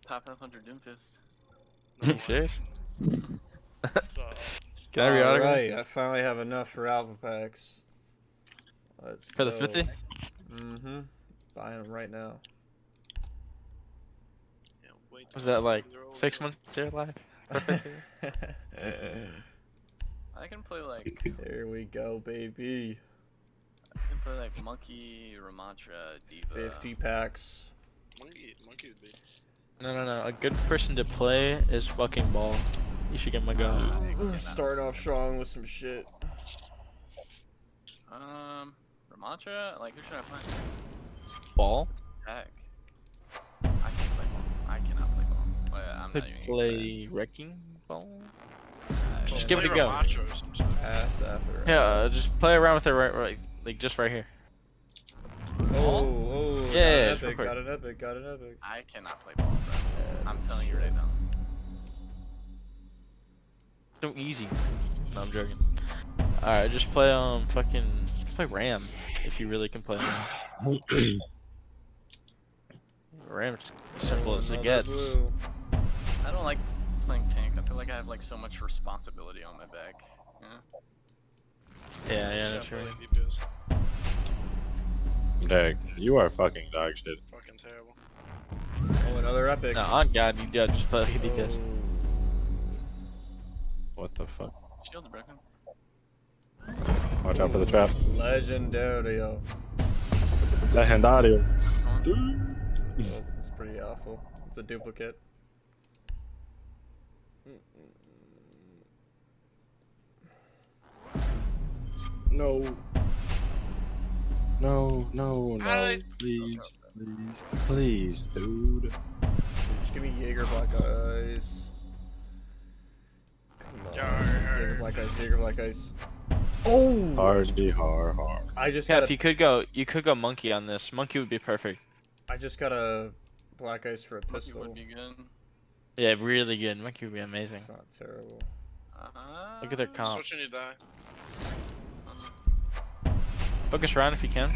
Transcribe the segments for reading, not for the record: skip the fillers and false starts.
Top 500 Doomfist. You serious? So, Can I re-autograph? Alright, I finally have enough for alpha packs. Let's For go. the 50? Mm-hmm. Buying them right now. yeah, wait Was till that like they're over 6 there. months to your life? Perfect. I can play like Here we go, baby. Monkey, Ramatra, Diva. 50 packs. Monkey would be. No. A good person to play is fucking Ball. You should get my go. Starting off strong with some shit. Ramatra? Like, who should I play? Ball? Heck. I can't play Ball. I cannot play Ball. Well, I'm Could not even gonna play Wrecking Ball? try. Just give it a Play go. Ramatra or some shit. Ass after Yeah, ass. just play around with it right, like just right here. Oh, Yeah, got just an real epic, quick. got an epic, got an epic. I cannot play Ball, bro. Yeah, I'm that's telling you shit. right now. So easy. No, I'm joking. Alright, just play play Ram if you really can play Ram. Ram's simple as it Another gets. blue. I don't like playing tank. I feel like I have like so much responsibility on my back. Yeah. Yeah, Just that's gotta right. play DPS. Dag, you are fucking dog shit. Fucking terrible. Oh, another epic. No, on God, you gotta just play like a DPS. What the fuck? Shield's broken. Watch out for the trap. Legendario. Legendario. Oh, it's pretty awful. It's a duplicate. No. No, How did I- please, please, dude. Just give me Jaeger Black Eyes. Come on. Jaeger Black Eyes, Jaeger Black Eyes. Oh! Hardy, hard. I just Yeah, got if you could go Monkey on this. Monkey would be perfect. I just got a Black Ice for a Monkey pistol. would be good. Yeah, really good. Monkey would be amazing. It's not terrible. Look at their Just comp. switch when you die. Focus around if you can.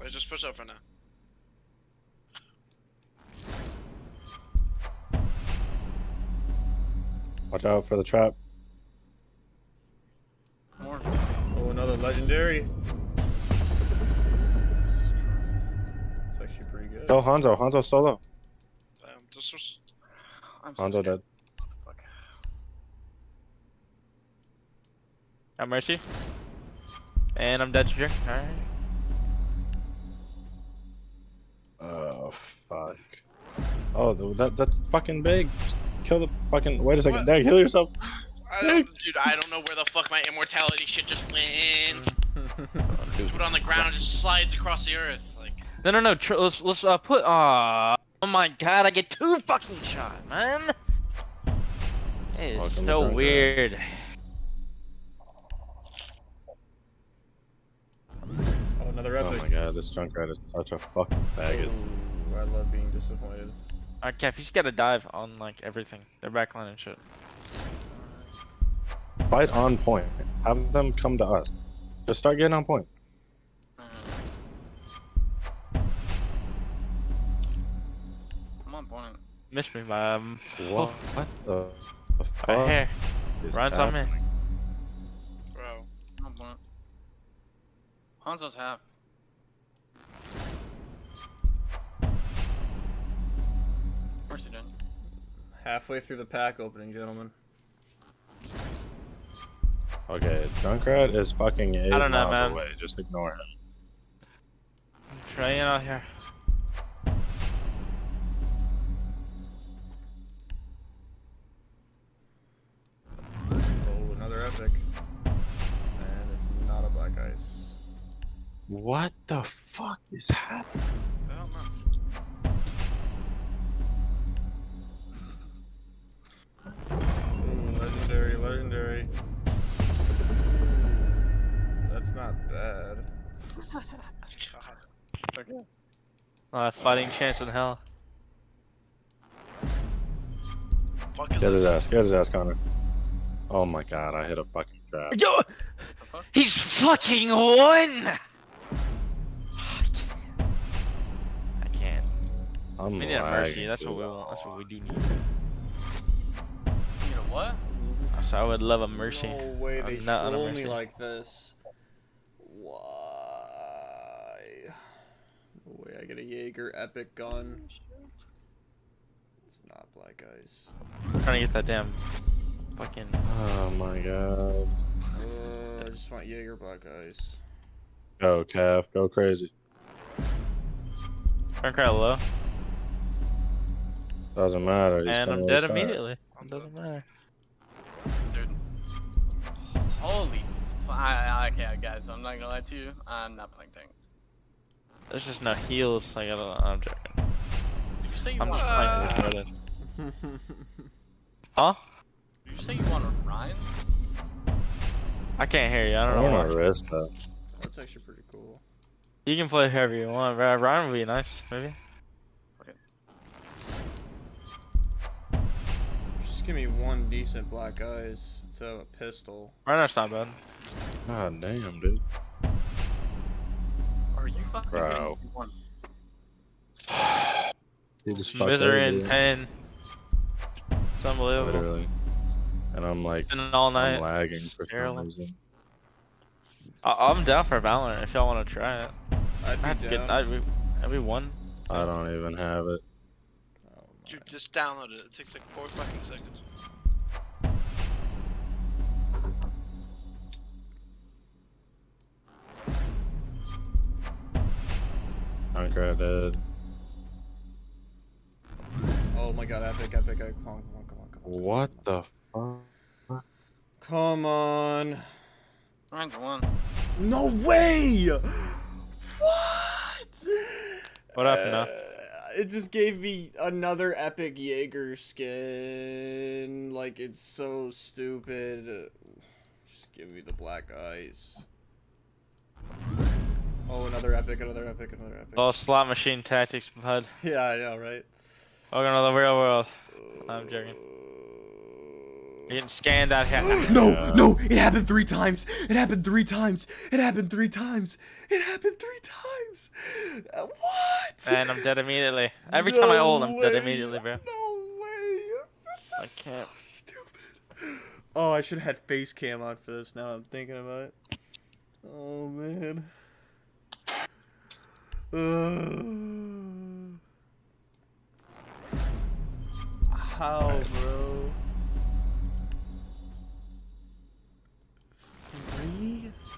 Wait, just push up for now. Watch out for the trap. More. Oh, another legendary. It's actually pretty good. Go Hanzo. Hanzo solo. Damn, this was. I'm so Hanzo scared. dead. What the fuck? Got Mercy. And I'm dead to Jack. Alright. Oh fuck. Oh, that's fucking big. Just kill the fucking. Wait a second, What? Dag, heal yourself. Dude, I don't know where the fuck my immortality shit just went. Just put it on the ground and just slides across the earth. Like, No. Let's put. Oh my God! I get 2 fucking shot, man. It is Welcome to so Drunk weird. Oh, another Oh epic. my god, this Junkrat is such a fucking faggot. Ooh, I love being disappointed. Alright, Kev, you just gotta dive on like everything. Their backline and shit. Fight on point. Have them come to us. Just start getting on point. I'm on point. Miss me, man. What the fuck? Right here. is Runs on me. happening? bro. I'm on point. Hanzo's half. Where's he doing? Halfway through the pack opening, gentlemen. Okay, Junkrat is fucking 8 I don't know, miles man. away. Just ignore him. I'm trying out here. Oh, another epic. And it's not a Black Ice. What the fuck is happening? I don't know. Ooh, legendary. That's not bad. God. Okay. Fighting chance in hell. Fuck is Get this? his ass, Connor. Oh my god, I hit a fucking trap. Yo! fuck? He's fucking won! I can't. I'm We need a mercy. lagging, That's what dude. we want. That's what we do need. You know what? So I would love a mercy. No way they I'm not on a troll me mercy. like this. Why? No way I get a Jaeger epic gun. It's not Black Ice. I'm trying to get that damn fucking. Oh my god. I just want Jaeger Black Ice. Go, Calf. Go crazy. Turn cry low. Doesn't matter. He's And gonna I'm dead restart. immediately. It doesn't matter. Dude. Holy okay, guys, I'm not gonna lie to you. I'm not playing tank. There's just no heals. I gotta. I'm joking. Did you say you I'm want? just playing retarded. Huh? Did you say you want Ryan? I can't hear you. I I don't know. want Why. to risk that. That's actually pretty cool. You can play whoever you want. Ryan would be nice, maybe. Just give me one decent Black Ice instead of a pistol. Ryan's not bad. God damn, dude. Or are you fucking Bro. kidding me? You want- He just fucked Misery over and you. pain. It's unbelievable. Literally. And I'm like, Been all night. I'm lagging for Terrible. some reason. I'm down for Valorant if y'all want to try it. I'd be down. Have we won? I don't even have it. Oh my. Dude, just download it. It takes like 4 fucking seconds. Junkrat dead. Oh my god, epic. Come on. What the fuck? Come on. Ryan's one. No way! What? What happened now? It just gave me another epic Jaeger skin. Like, it's so stupid. Just give me the Black Ice. Oh, another epic. Oh, slot machine tactics, bud. Yeah, I know, right? Welcome to the real world. I'm joking. You're getting scanned out here. No, it happened 3 times. What? And I'm dead immediately. Every time I ult, I'm dead way. immediately, bro. No way. This I is can't. so stupid. Oh, I should have had face cam on for this now I'm thinking about it. Oh, man. How, bro?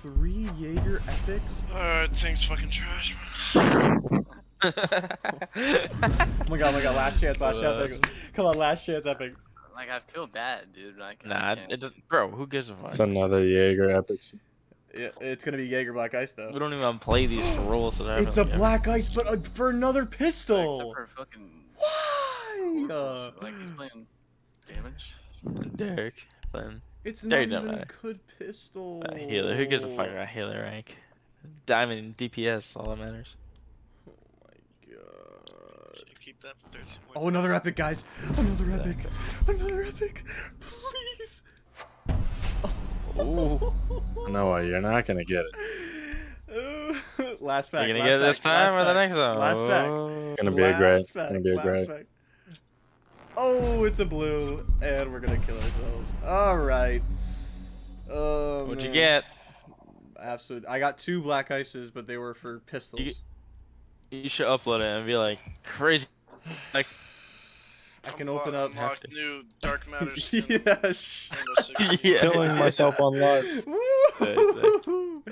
Three Jaeger epics? Tank's fucking trash, Oh Oh my god, last chance epic. Come on, last chance epic. Like, I feel bad, dude. Like, Nah, I can't. it doesn't. Bro, who gives a fuck? It's another Jaeger epic. It's gonna be Jaeger Black Ice though. We don't even play these rules. So It's a Black Ice, but for another pistol. Except for fucking. Why? Like, he's playing damage. Derek, then It's There not you even go, a good pistol. healer. Who gives a fuck about healer rank? Diamond DPS, all that matters. Oh my god. Should keep that for 13. Oh, another epic, guys. Another epic. Please. Ooh. No, you're not gonna get it. Last pack. You gonna get it this time or the next one? Last pack. Oh. Gonna be a gray. Last pack, Gonna be a last gray. pack. Oh, it's a blue, and we're gonna kill ourselves. All right. What'd you man. get? Absolutely. I got 2 Black Ices, but they were for pistols. You should upload it and be like crazy. Like I can open up. Have Unlock to. new Dark Matter skin. Yes. Rainbow Six. Yeah. Killing myself on live. Woo!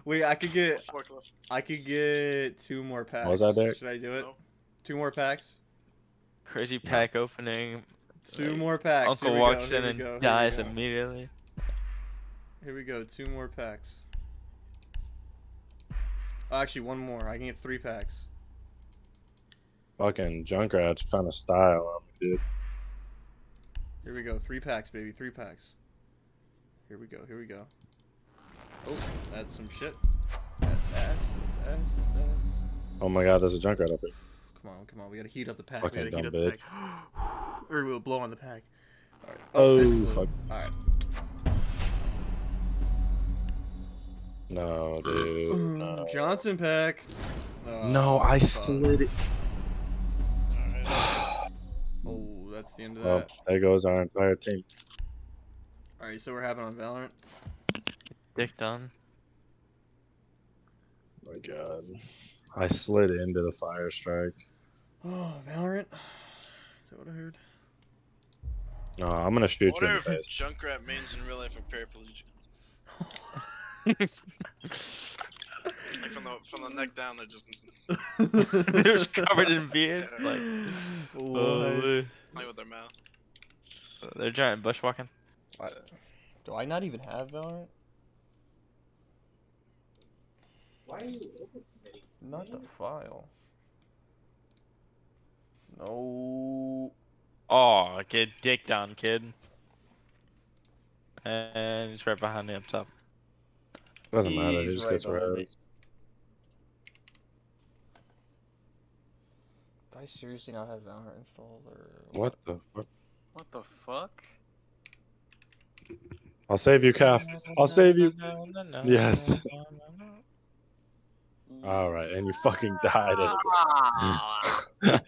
Wait, I could get Forklift. 2 more packs. Was I there? Should I do it? No. 2 more packs. crazy pack opening. 2 Like, more packs. Uncle Here we walks go, in here and we go, here we dies go. immediately. Here we go. 2 more packs. Oh, actually, 1 more. I can get 3 packs. Fucking Junkrat's kind of style on me, dude. Here we go. 3 packs, baby. 3 packs. Here we go. Oh, that's some shit. That's ass. Oh my god, there's a Junkrat up here. Come on. We gotta heat up the pack. Fucking We gotta heat dumb up the pack. Or we'll blow on the pack. Alright. Oh, it's blue. fuck. Alright. No, dude. No. Johnson pack. No, I fuck. slid it. that's the end of Well, that. there goes our entire team. Alright, so we're having on Valorant. Dick done. Oh my god. I slid into the fire strike. Oh, Valorant? Is that what I heard? No, I'm gonna I shoot you wonder in if the face. Junkrat mains in real life are paraplegic. Like from the neck down, they're just They're just covered in beard. Yeah. Like, What? playing with their mouth. they're giant bushwalking. Do I not even have Valorant? Not the file. No. Oh, get dick down, kid. And he's right behind me up top. Doesn't matter. He He's just right gets behind me. res. Do I seriously not have Valorant installed or What the fuck? What the fuck? I'll save you, Calf. I'll save you. Yes. Alright, and you fucking died anyway. Ah.